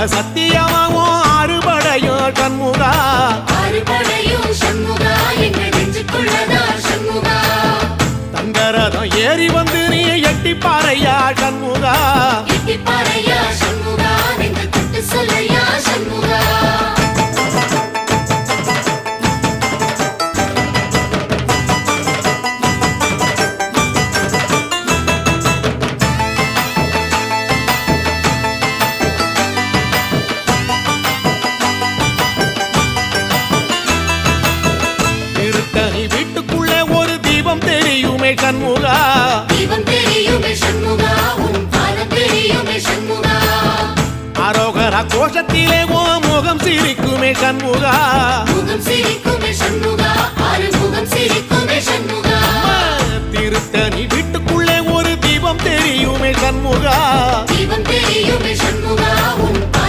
சத்தியமாவும் அறுபடையும் சண்முகா எங்கள் நெஞ்சுக்குள்ளதா சண்முகா தங்கரதம் ஏறி வந்து நீ எட்டி பாறையா சண்முகா நெஞ்சு தொட்டு சொல்லையா சண்முகா திருத்தணி வீட்டுக்குள்ளே ஒரு தீபம் தெரியுமே சண்முகா தீபம் தெரியுமே சண்முகா உன் பாதம் தெரியுமே சண்முகா அரோகரா கோஷத்திலே ஓ முகம் சிரிக்குமே சண்முகா முகம் சிரிக்குமே சண்முகா ஆறுமுகம் சிரிக்குமே சண்முகா திருத்தணி வீட்டுக்குள்ளே ஒரு தீபம் தெரியுமே சண்முகா தீபம் தெரியுமே சண்முகா உன்